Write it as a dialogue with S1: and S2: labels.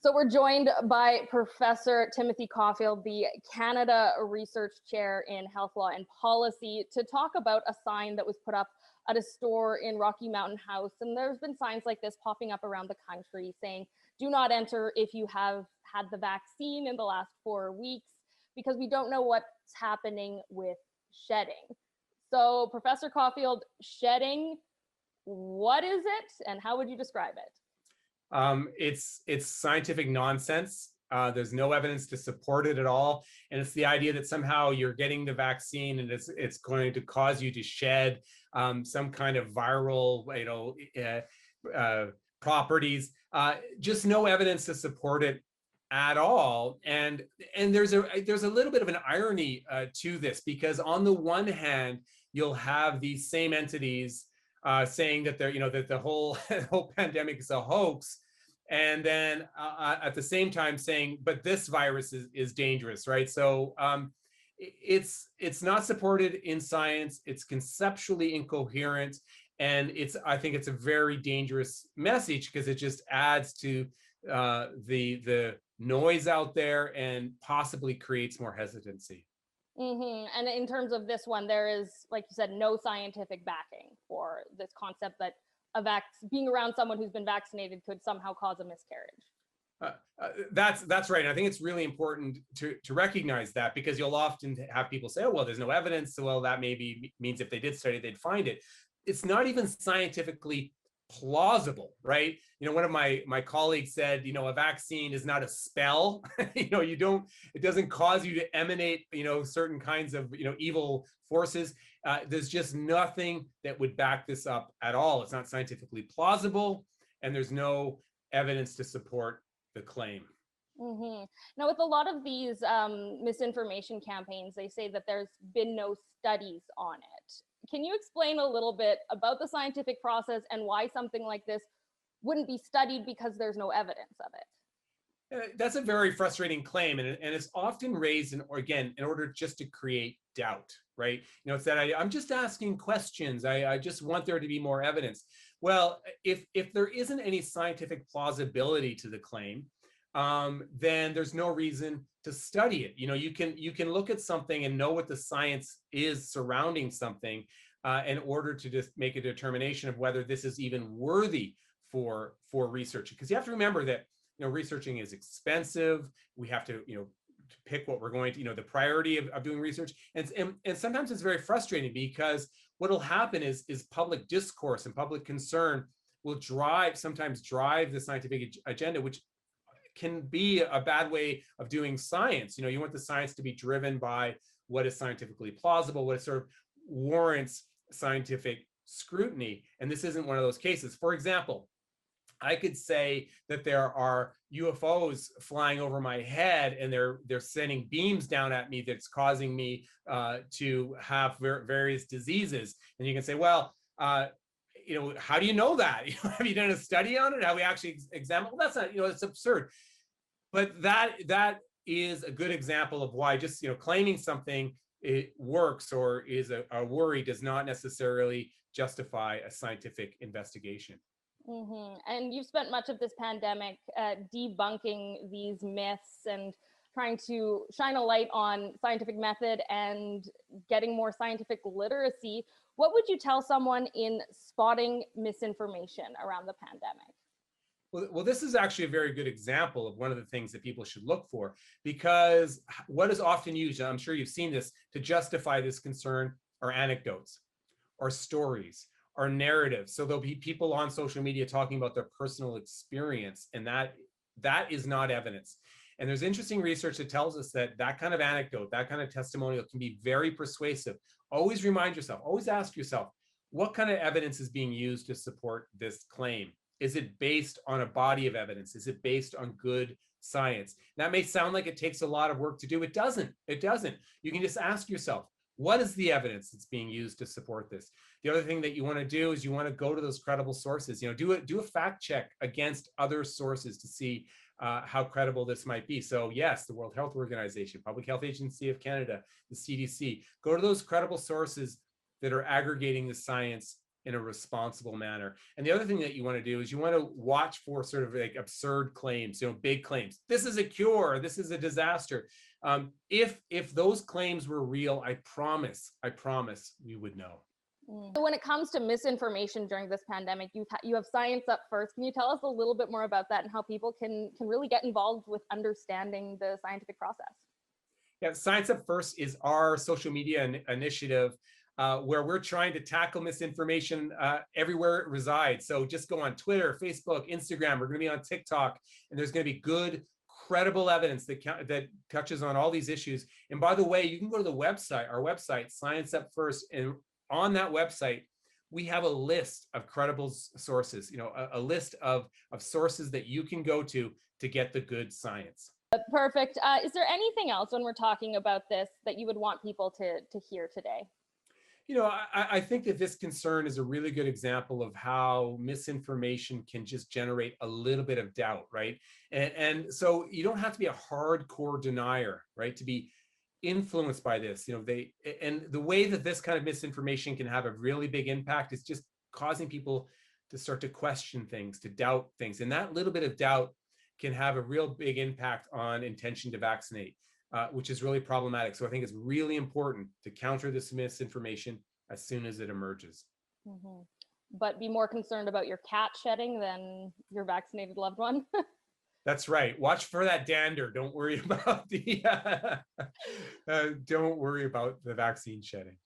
S1: So we're joined by Professor Timothy Caulfield, the Canada Research Chair in Health Law and Policy, to talk about a sign that was put up at a store in Rocky Mountain House. And there's been signs like this popping up around the country saying, do not enter if you have had the vaccine in the last 4 weeks, because we don't know what's happening with shedding. So Professor Caulfield, shedding, what is it and how would you describe it?
S2: It's scientific nonsense. There's no evidence to support it at all, and it's the idea that somehow you're getting the vaccine and it's going to cause you to shed some kind of viral, properties. Just no evidence to support it at all. And there's a little bit of an irony to this, because on the one hand, you'll have these same entities saying that that the whole pandemic is a hoax, and then at the same time saying, but this virus is dangerous, right? So it's not supported in science. It's conceptually incoherent, and I think it's a very dangerous message, because it just adds to the noise out there and possibly creates more hesitancy.
S1: And in terms of this one, there is, like you said, no scientific backing for this concept that being around someone who's been vaccinated could somehow cause a miscarriage.
S2: That's right. And I think it's really important to recognize that, because you'll often have people say, oh, well, there's no evidence. So, well, that maybe means if they did study, they'd find it. It's not even scientifically plausible, right? One of my colleagues said, a vaccine is not a spell. It doesn't cause you to emanate, certain kinds of, evil forces. There's just nothing that would back this up at all. It's not scientifically plausible, and there's no evidence to support the claim.
S1: Now, with a lot of these misinformation campaigns, they say that there's been no studies on it. Can you explain a little bit about the scientific process and why something like this wouldn't be studied because there's no evidence of it?
S2: That's a very frustrating claim, and it's often raised in order just to create doubt, right? It's that I'm just asking questions. I just want there to be more evidence. Well, if there isn't any scientific plausibility to the claim, then there's no reason to study it. You can look at something and know what the science is surrounding something in order to just make a determination of whether this is even worthy for research. Because you have to remember that researching is expensive. We have to pick what we're going to the priority of doing research, and sometimes it's very frustrating, because what will happen is public discourse and public concern will sometimes drive the scientific agenda, which can be a bad way of doing science. You want the science to be driven by what is scientifically plausible, what sort of warrants scientific scrutiny. And this isn't one of those cases. For example, I could say that there are UFOs flying over my head, and they're sending beams down at me that's causing me to have various diseases. And you can say, well, how do you know that? Have you done a study on it? Have we actually examined? Well, that's not, it's absurd. But that is a good example of why just, claiming something it works or is a worry does not necessarily justify a scientific investigation.
S1: And you've spent much of this pandemic debunking these myths and trying to shine a light on scientific method and getting more scientific literacy. What would you tell someone in spotting misinformation around the pandemic?
S2: Well, this is actually a very good example of one of the things that people should look for, because what is often used, I'm sure you've seen this, to justify this concern are anecdotes or stories or narratives. So there'll be people on social media talking about their personal experience, and that is not evidence. And there's interesting research that tells us that kind of anecdote, that kind of testimonial can be very persuasive. Always remind yourself, always ask yourself, what kind of evidence is being used to support this claim? Is it based on a body of evidence? Is it based on good science? That may sound like it takes a lot of work to do. It doesn't. It doesn't. You can just ask yourself, what is the evidence that's being used to support this? The other thing that you want to do is you want to go to those credible sources. Do a fact check against other sources to see how credible this might be. So yes, the World Health Organization, Public Health Agency of Canada, the CDC. Go to those credible sources that are aggregating the science in a responsible manner. And the other thing that you want to do is you want to watch for sort of like absurd claims, big claims. This is a cure. This is a disaster. If those claims were real, I promise we would know.
S1: So when it comes to misinformation during this pandemic, you have Science Up First. Can you tell us a little bit more about that and how people can really get involved with understanding the scientific process?
S2: Yeah, Science Up First is our social media initiative where we're trying to tackle misinformation everywhere it resides. So just go on Twitter, Facebook, Instagram. We're going to be on TikTok, and there's going to be good, credible evidence that touches on all these issues. And by the way, you can go to the website, our website, Science Up First, and on that website, we have a list of credible sources, a list of sources that you can go to get the good science.
S1: Perfect. Is there anything else when we're talking about this that you would want people to hear today?
S2: I think that this concern is a really good example of how misinformation can just generate a little bit of doubt, right? And so you don't have to be a hardcore denier, right, to be influenced by this. And the way that this kind of misinformation can have a really big impact is just causing people to start to question things, to doubt things. And that little bit of doubt can have a real big impact on intention to vaccinate, which is really problematic. So I think it's really important to counter this misinformation as soon as it emerges.
S1: Mm-hmm. But be more concerned about your cat shedding than your vaccinated loved one.
S2: That's right. Watch for that dander. Don't worry about the don't worry about the vaccine shedding.